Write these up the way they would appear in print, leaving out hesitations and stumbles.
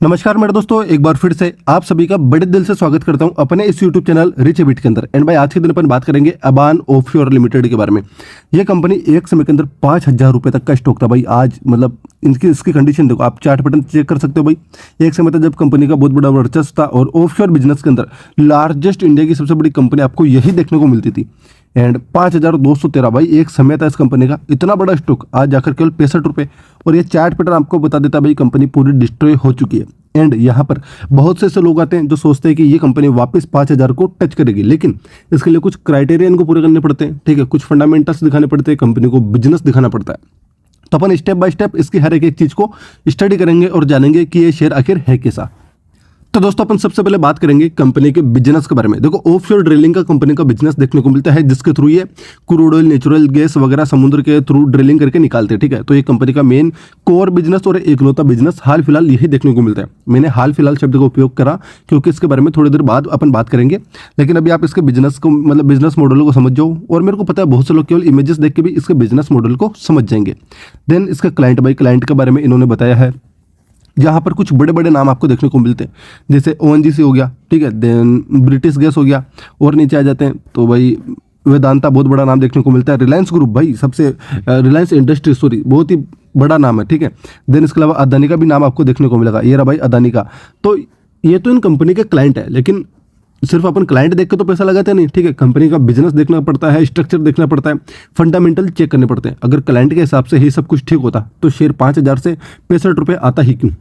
नमस्कार मेरे दोस्तों, एक बार फिर से आप सभी का बड़े दिल से स्वागत करता हूं अपने इस यूट्यूब चैनल रिच हैबिट के अंदर। एंड भाई आज के दिन अपन बात करेंगे अबान ऑफशोर लिमिटेड के बारे में। ये कंपनी एक समय के अंदर 5,000 रुपये तक का स्टॉक था भाई। आज मतलब इसकी कंडीशन देखो, आप चार्ट पैटर्न चेक कर सकते हो भाई। एक समय था जब कंपनी का बहुत बड़ा वर्चस्व था और ऑफशोर बिजनेस के अंदर लार्जेस्ट इंडिया की सबसे बड़ी कंपनी आपको यही देखने को मिलती थी। एंड 5,213 भाई एक समय था इस कंपनी का। इतना बड़ा स्टॉक आज जाकर केवल 65 रुपये। और ये चार्ट पैटर्न आपको बता देता भाई कंपनी पूरी डिस्ट्रॉय हो चुकी है। एंड यहाँ पर बहुत से ऐसे लोग आते हैं जो सोचते हैं कि ये कंपनी वापस 5,000 को टच करेगी, लेकिन इसके लिए कुछ क्राइटेरिया इनको पूरे करने पड़ते हैं। ठीक है, कुछ फंडामेंटल्स दिखाने पड़ते हैं, कंपनी को बिजनेस दिखाना पड़ता है। तो अपन स्टेप बाय स्टेप इसकी हर एक चीज़ को स्टडी करेंगे और जानेंगे कि ये शेयर आखिर है कैसा। तो दोस्तों अपन सबसे पहले बात करेंगे कंपनी के बिजनेस के बारे में। देखो, ऑफशोर ड्रिलिंग का कंपनी का बिजनेस देखने को मिलता है, जिसके थ्रू ये क्रूड ऑयल, नेचुरल गैस वगैरह समुद्र के थ्रू ड्रिलिंग करके निकालते हैं। ठीक है, तो ये कंपनी का मेन कोर बिजनेस और इकलौता बिजनेस हाल फिलहाल यही देखने को मिलता है। मैंने हाल फिलहाल शब्द का उपयोग करा क्योंकि इसके बारे में थोड़ी देर बाद अपन बात करेंगे, लेकिन अभी आप इसके बिजनेस को मतलब बिजनेस मॉडल को समझ जाओ। और मेरे को पता है बहुत से लोग केवल इमेजेस देख के भी इसके बिजनेस मॉडल को समझ जाएंगे। देन इसका क्लाइंट, भाई क्लाइंट के बारे में इन्होंने बताया है, जहाँ पर कुछ बड़े बड़े नाम आपको देखने को मिलते हैं, जैसे ONGC हो गया। ठीक है, देन ब्रिटिश गैस हो गया। और नीचे आ जाते हैं तो भाई वेदांता बहुत बड़ा नाम देखने को मिलता है। रिलायंस ग्रुप भाई सबसे रिलायंस इंडस्ट्री सॉरी बहुत ही बड़ा नाम है। ठीक है, देन इसके अलावा अदानी का भी नाम आपको देखने को मिलेगा। ये रहा भाई अदानी का। तो ये तो इन कंपनी के क्लाइंट है, लेकिन सिर्फ अपन क्लाइंट देख के तो पैसा लगाते नहीं। ठीक है, कंपनी का बिजनेस देखना पड़ता है, स्ट्रक्चर देखना पड़ता है, फंडामेंटल चेक करने पड़ते हैं। अगर क्लाइंट के हिसाब से ही सब कुछ ठीक होता तो शेयर 5,000 से 65 रुपये आता ही क्यों।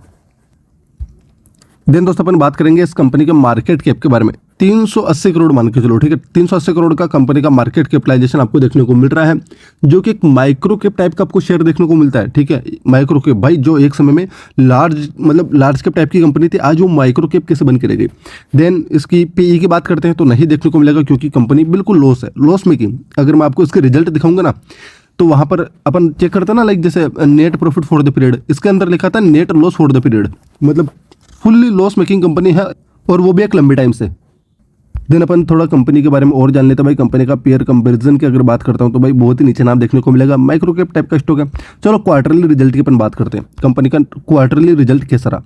देन दोस्तों अपन बात करेंगे इस कंपनी के मार्केट कैप के बारे में। 380 करोड़ मान के चलो। ठीक है, 380 करोड़ का कंपनी का मार्केट कैपिटलाइजेशन आपको देखने को मिल रहा है, जो कि एक माइक्रो कैप टाइप का आपको शेयर देखने को मिलता है। ठीक है, माइक्रो कैप भाई जो एक समय में लार्ज कैप टाइप की कंपनी थी, आज वो माइक्रो कैप कैसे बन के रह गई। देन इसकी PE की बात करते हैं तो नहीं देखने को मिलेगा, क्योंकि कंपनी बिल्कुल लॉस है, लॉस मेकिंग। अगर मैं आपको इसके रिजल्ट दिखाऊंगा ना तो वहां पर अपन चेक करते हैं ना, लाइक जैसे net profit for the period, इसके अंदर लिखा था net loss for the period, मतलब फुल्ली लॉस मेकिंग कंपनी है, और वो भी एक लंबे टाइम से। देन अपन थोड़ा कंपनी के बारे में और जान लेते हैं भाई। कंपनी का पेयर कंपैरिजन की अगर बात करता हूं तो भाई बहुत ही नीचे नाम देखने को मिलेगा, माइक्रो कैप टाइप का स्टॉक है। चलो क्वार्टरली रिजल्ट की अपन बात करते हैं। कंपनी का क्वार्टरली रिजल्ट कैसा रहा,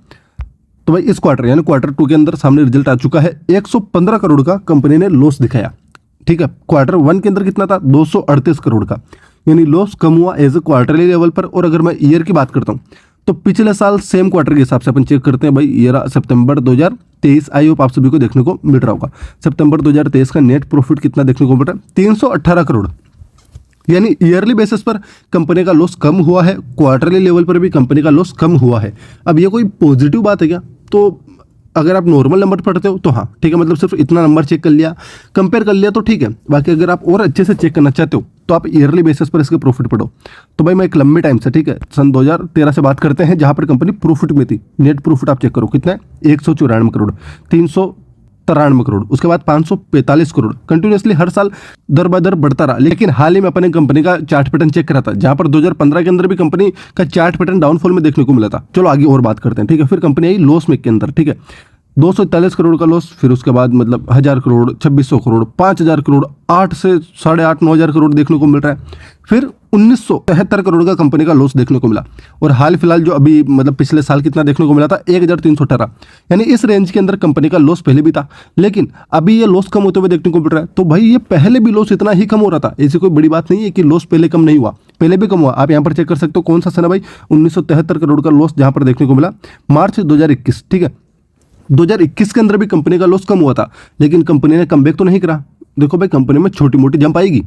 तो भाई इस क्वार्टर यानी Q2 के अंदर सामने रिजल्ट आ चुका है। 115 करोड़ का कंपनी ने लॉस दिखाया। ठीक है, Q1 के अंदर कितना था, 238 करोड़ का, यानी लॉस कम हुआ एज ए क्वार्टरली लेवल पर। और अगर मैं ईयर की बात करता हूँ तो पिछले साल सेम क्वार्टर के हिसाब से अपन चेक करते हैं भाई। ये रहा सितंबर 2023। आई होप आप सभी को देखने को मिल रहा होगा। सितंबर 2023 का नेट प्रॉफिट कितना देखने को मिल रहा है, 318 करोड़। यानी ईयरली बेसिस पर कंपनी का लॉस कम हुआ है, क्वार्टरली लेवल पर भी कंपनी का लॉस कम हुआ है। अब ये कोई पॉजिटिव बात है क्या? तो अगर आप नॉर्मल नंबर पढ़ते हो तो हाँ ठीक है, मतलब सिर्फ इतना नंबर चेक कर लिया, कंपेयर कर लिया तो ठीक है। बाकी अगर आप और अच्छे से चेक करना चाहते हो तो आप ईयरली बेसिस पर इसके प्रॉफिट पढ़ो। तो भाई मैं एक लंबे टाइम से, ठीक है, सन 2013 से बात करते हैं, जहां पर कंपनी प्रॉफिट में थी। नेट प्रॉफिट आप चेक करो कितना है, 194 करोड़, 393 करोड़, उसके बाद 545 करोड़। कंटिन्यूसली हर साल दर ब दर बढ़ता रहा। लेकिन हाल ही में अपने कंपनी का चार्ट पैटर्न चेक करा था, जहां पर 2015 के अंदर भी कंपनी का चार्ट पैटर्न डाउनफॉल में देखने को मिला था। चलो आगे और बात करते हैं। ठीक है, फिर कंपनी आई लॉस मेक के अंदर। ठीक है, 241 करोड़ का लॉस, फिर उसके बाद मतलब 1000 करोड़, 2600 करोड़, 5000 करोड़, 8 से 8,500 9,000 करोड़ देखने को मिल रहा है। फिर 1973 करोड़ का कंपनी का लॉस देखने को मिला। और हाल फिलहाल जो अभी मतलब पिछले साल कितना देखने को मिला था, 1318। यानी इस रेंज के अंदर कंपनी का लॉस पहले भी था, लेकिन अभी ये लॉस कम होते हुए देखने को मिल रहा है। तो भाई ये पहले भी लॉस इतना ही कम हो रहा था, ऐसी कोई बड़ी बात नहीं है कि लॉस पहले कम नहीं हुआ, पहले भी कम हुआ। आप यहाँ पर चेक कर सकते हो कौन सा सन है भाई, 1973 करोड़ का लॉस जहाँ पर देखने को मिला मार्च 2021। ठीक है, 2021 के अंदर भी कंपनी का लॉस कम हुआ था, लेकिन कंपनी ने कमबैक तो नहीं करा। देखो भाई कंपनी में छोटी मोटी जंप आएगी,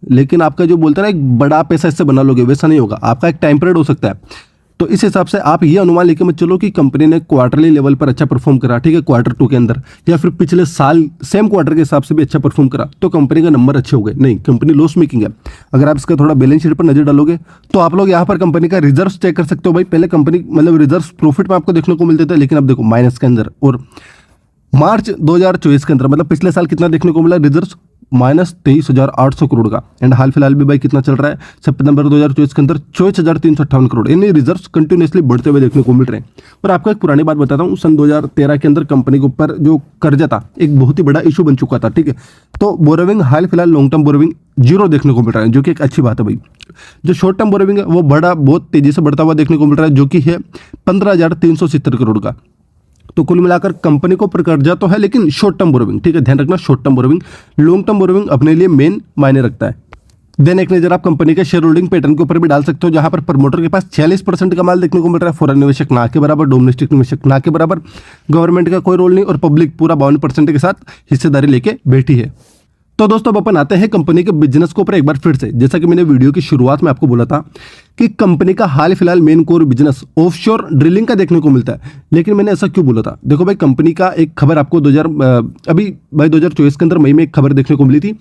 लेकिन आपका जो बोलते हैं ना एक बड़ा पैसा इससे बना लोगे, वैसा नहीं होगा। आपका एक टाइम पीरियड हो सकता है। तो इस हिसाब से आप ये अनुमान लेके मत चलो कि कंपनी ने क्वार्टरली लेवल पर अच्छा परफॉर्म करा। ठीक है, Q2 के अंदर या फिर पिछले साल सेम क्वार्टर के हिसाब से भी अच्छा परफॉर्म करा तो कंपनी का नंबर अच्छे हो गए। नहीं, कंपनी लॉस मेकिंग है। अगर आप इसका थोड़ा बैलेंस शीट पर नजर डालोगे तो आप लोग यहाँ पर कंपनी का रिजर्व चेक कर सकते हो भाई। पहले कंपनी मतलब रिजर्व प्रॉफिट में आपको देखने को मिलते थे, लेकिन अब देखो माइनस के अंदर। और मार्च 2024 के अंदर मतलब पिछले साल कितना देखने को मिला रिजर्व, -23,800 करोड़ का। एंड हाल फिलहाल भी भाई कितना चल रहा है, सितंबर 2024 के अंदर 24,358 करोड़। यानी रिजर्व्स कंटिन्यूसली बढ़ते हुए देखने को मिल रहे हैं। और आपको एक पुरानी बात बताता हूँ, सन 2013 के अंदर कंपनी के ऊपर जो कर्जा था एक बहुत ही बड़ा इशू बन चुका था। ठीक है, तो बोरोविंग हाल फिलहाल लॉन्ग टर्म बोरोविंग 0 देखने को मिल रहा है, जो कि एक अच्छी बात है भाई। जो शॉर्ट टर्म बोरोविंग है वो बहुत तेजी से बढ़ता हुआ देखने को मिल रहा है, जो कि है 15,370 करोड़ का। तो कुल मिलाकर कंपनी को ऊपर कर्जा तो है, लेकिन शॉर्ट टर्म बोरोविंग, ठीक है, ध्यान रखना, short term borrowing. Long term borrowing अपने लिए मेन मायने रखता है। देन एक नजर आप कंपनी के शेयर होल्डिंग पैटर्न के ऊपर भी डाल सकते हो, जहां पर प्रमोटर के पास 46% का माल देखने को मिल रहा है, फॉरेन निवेशक ना के बराबर, डोमेस्टिक निवेशक ना के बराबर, गवर्नमेंट का कोई रोल नहीं, और पब्लिक पूरा 52% के साथ हिस्सेदारी लेके बैठी है। तो दोस्तों अब अपन आते हैं कंपनी के बिजनेस के ऊपर एक बार फिर से। जैसा कि मैंने वीडियो की शुरुआत में आपको बोला था कि कंपनी का हाल फिलहाल main core business offshore drilling का देखने को मिलता है। लेकिन मैंने ऐसा क्यों बोला था? देखो भाई, कंपनी का एक खबर आपको 2024 के अंदर मई में एक खबर देखने को मिली थी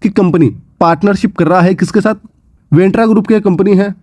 कि कंपनी पार्टनरशिप कर रहा है किसके साथ? वेंट्रा ग्रुप की कंपनी है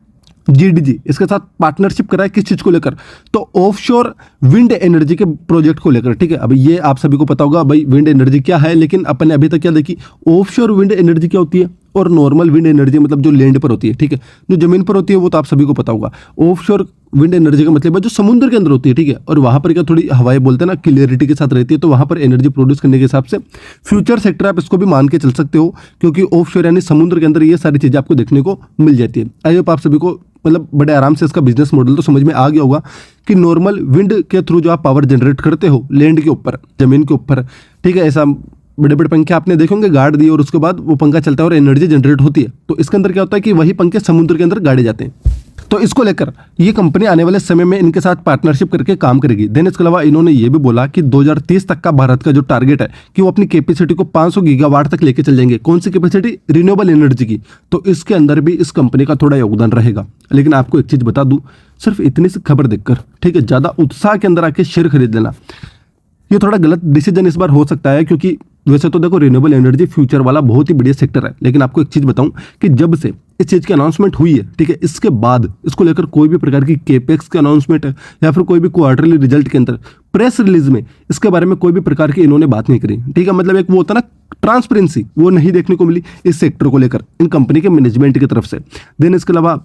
जीडीजी, इसके साथ पार्टनरशिप करा है किस चीज को लेकर? तो ऑफशोर विंड एनर्जी के प्रोजेक्ट को लेकर, ठीक है। अब ये आप सभी को पता होगा भाई विंड एनर्जी क्या है, लेकिन अपन ने अभी तक क्या देखी, ऑफशोर विंड एनर्जी क्या होती है और नॉर्मल विंड एनर्जी मतलब जो लैंड पर होती है, ठीक है, जो जमीन पर होती है वो तो आप सभी को पता होगा। ऑफशोर विंड एनर्जी का मतलब है जो समुद्र के अंदर होती है, ठीक है, और वहां पर क्या थोड़ी हवाएं बोलते हैं ना क्लियरिटी के साथ रहती है, तो वहां पर एनर्जी प्रोड्यूस करने के हिसाब से फ्यूचर सेक्टर आप इसको भी मान के चल सकते हो, क्योंकि ऑफशोर यानी समुद्र के अंदर ये सारी चीजें आपको देखने को मिल जाती है। आई होप आप सभी को मतलब बड़े आराम से इसका बिजनेस मॉडल तो समझ में आ गया होगा कि नॉर्मल विंड के थ्रू जो आप पावर जनरेट करते हो लैंड के ऊपर, जमीन के ऊपर, ठीक है, ऐसा बड़े बड़े पंखे आपने देखे होंगे गाड़ दिए और उसके बाद वो पंखा चलता है और एनर्जी जनरेट होती है। तो इसके अंदर क्या होता है कि वही पंखे समुद्र के अंदर गाड़े जाते हैं। तो इसको लेकर ये कंपनी आने वाले समय में इनके साथ पार्टनरशिप करके काम करेगी। देन इसके अलावा इन्होंने ये भी बोला कि 2030 तक का भारत का जो टारगेट है कि वो अपनी कैपेसिटी को 500 गीगावाट तक लेके चल जाएंगे। कौन सी कैपेसिटी? रिन्यूएबल एनर्जी की। तो इसके अंदर भी इस कंपनी का थोड़ा योगदान रहेगा। लेकिन आपको एक चीज बता दूं, सिर्फ इतनी सी खबर देखकर, ठीक है, ज्यादा उत्साह के अंदर आके शेयर खरीद लेना ये थोड़ा गलत डिसीजन इस बार हो सकता है, क्योंकि वैसे तो देखो रिन्यूएबल एनर्जी फ्यूचर वाला बहुत ही बढ़िया सेक्टर है। लेकिन आपको एक चीज बताऊं कि जब से इस चीज की अनाउंसमेंट हुई है, ठीक है, इसके बाद इसको लेकर कोई भी प्रकार की केपेक्स की अनाउंसमेंट है या फिर कोई भी क्वार्टरली रिजल्ट के अंदर प्रेस रिलीज में इसके बारे में कोई भी प्रकार की इन्होंने बात नहीं करी, ठीक है। मतलब एक वो होता ना ट्रांसपेरेंसी, वो नहीं देखने को मिली इस सेक्टर को लेकर इन कंपनी के मैनेजमेंट की तरफ से। देन इसके अलावा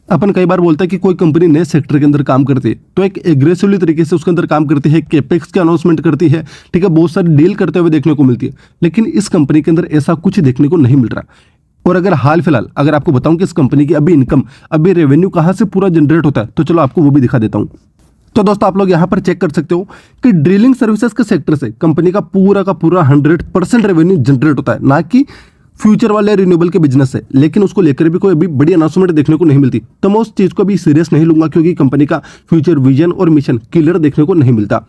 अपन कई बार बोलते हैं कि कोई कंपनी नए सेक्टर के अंदर काम करती है तो एक एग्रेसिवली तरीके से उसके अंदर काम करती है, केपेक्स की अनाउंसमेंट करती है, ठीक है, बहुत सारी डील करते हुए देखने को मिलती है। लेकिन इस कंपनी के अंदर ऐसा कुछ देखने को नहीं मिल रहा। और अगर हाल फिलहाल अगर आपको बताऊं कि इस कंपनी की अभी इनकम, अभी रेवेन्यू कहां से पूरा जनरेट होता है, तो चलो आपको वो भी दिखा देता हूं। तो दोस्तों आप लोग यहां पर चेक कर सकते हो कि ड्रिलिंग सर्विसेज के सेक्टर से कंपनी का पूरा 100% रेवेन्यू जनरेट होता है, ना कि फ्यूचर वाले रिन्यूएबल के बिजनेस से। लेकिन उसको लेकर भी कोई अभी बड़ी अनाउंसमेंट देखने को नहीं मिलती। तो मैं उस चीज को भी सीरियस नहीं लूंगा, क्योंकि कंपनी का फ्यूचर विजन और मिशन क्लियर देखने को नहीं मिलता।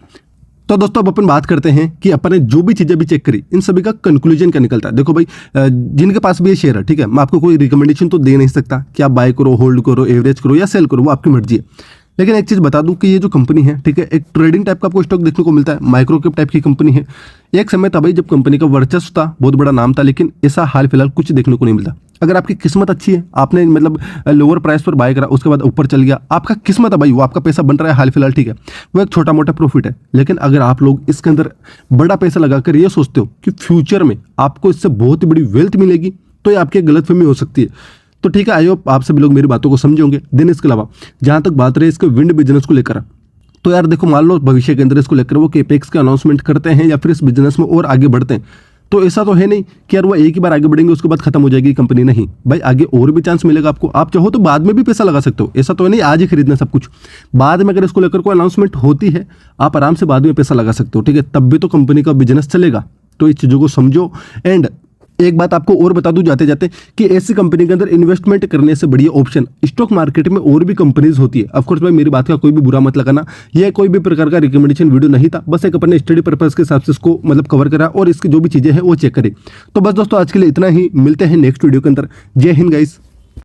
तो दोस्तों अब अपन बात करते हैं कि अपन ने जो भी चीजें भी चेक करी इन सभी का कंक्लूजन क्या निकलता है। देखो भाई, जिनके पास भी ये शेयर है, ठीक है, मैं आपको कोई रिकमेंडेशन तो दे नहीं सकता कि आप बाय करो, होल्ड करो, एवरेज करो या सेल करो, वो आपकी मर्जी है। लेकिन एक चीज बता दूं कि ये जो कंपनी है, ठीक है, एक ट्रेडिंग टाइप का आपको स्टॉक देखने को मिलता है, माइक्रो कैप टाइप की कंपनी है। एक समय था भाई जब कंपनी का वर्चस्व था, बहुत बड़ा नाम था, लेकिन ऐसा हाल फिलहाल कुछ देखने को नहीं मिलता। अगर आपकी किस्मत अच्छी है, आपने मतलब लोअर प्राइस पर बाय करा, उसके बाद ऊपर चल गया, आपका किस्मत है भाई, वो आपका पैसा बन रहा है हाल फिलहाल, ठीक है, वो एक छोटा मोटा प्रॉफिट है। लेकिन अगर आप लोग इसके अंदर बड़ा पैसा लगाकर ये सोचते हो कि फ्यूचर में आपको इससे बहुत ही बड़ी वेल्थ मिलेगी, तो ये आपकी गलतफहमी हो सकती है। तो ठीक है, आई होप आप सभी लोग मेरी बातों को समझोगे। दिन इसके अलावा जहां तक बात रही इसके विंड बिजनेस को लेकर, तो यार देखो, मान लो भविष्य के अंदर इसको लेकर वो केपेक्स के अनाउंसमेंट करते हैं या फिर इस बिजनेस में और आगे बढ़ते हैं, तो ऐसा तो है नहीं कि यार वो एक ही बार आगे बढ़ेंगे उसके बाद खत्म हो जाएगी कंपनी। नहीं भाई, आगे और भी चांस मिलेगा आपको। आप चाहो तो बाद में भी पैसा लगा सकते हो, ऐसा तो है नहीं आज ही खरीदना सब कुछ। बाद में अगर इसको लेकर कोई अनाउंसमेंट होती है, आप आराम से बाद में पैसा लगा सकते हो, ठीक है, तब भी तो कंपनी का बिजनेस चलेगा। तो इस चीज़ों को समझो। एंड एक बात आपको और बता दूं जाते जाते कि ऐसी कंपनी के अंदर इन्वेस्टमेंट करने से बढ़िया ऑप्शन स्टॉक मार्केट में और भी कंपनीज होती है। ऑफ कोर्स भाई, मेरी बात का कोई भी बुरा मत लगाना, यह कोई भी प्रकार का रिकमेंडेशन वीडियो नहीं था, बस एक अपने स्टडी पर्पस के हिसाब से इसको मतलब कवर करा और इसकी जो भी चीजें हैं वो चेक करें। तो बस दोस्तों आज के लिए इतना ही, मिलते हैं नेक्स्ट वीडियो के अंदर। जय हिंद गाइस।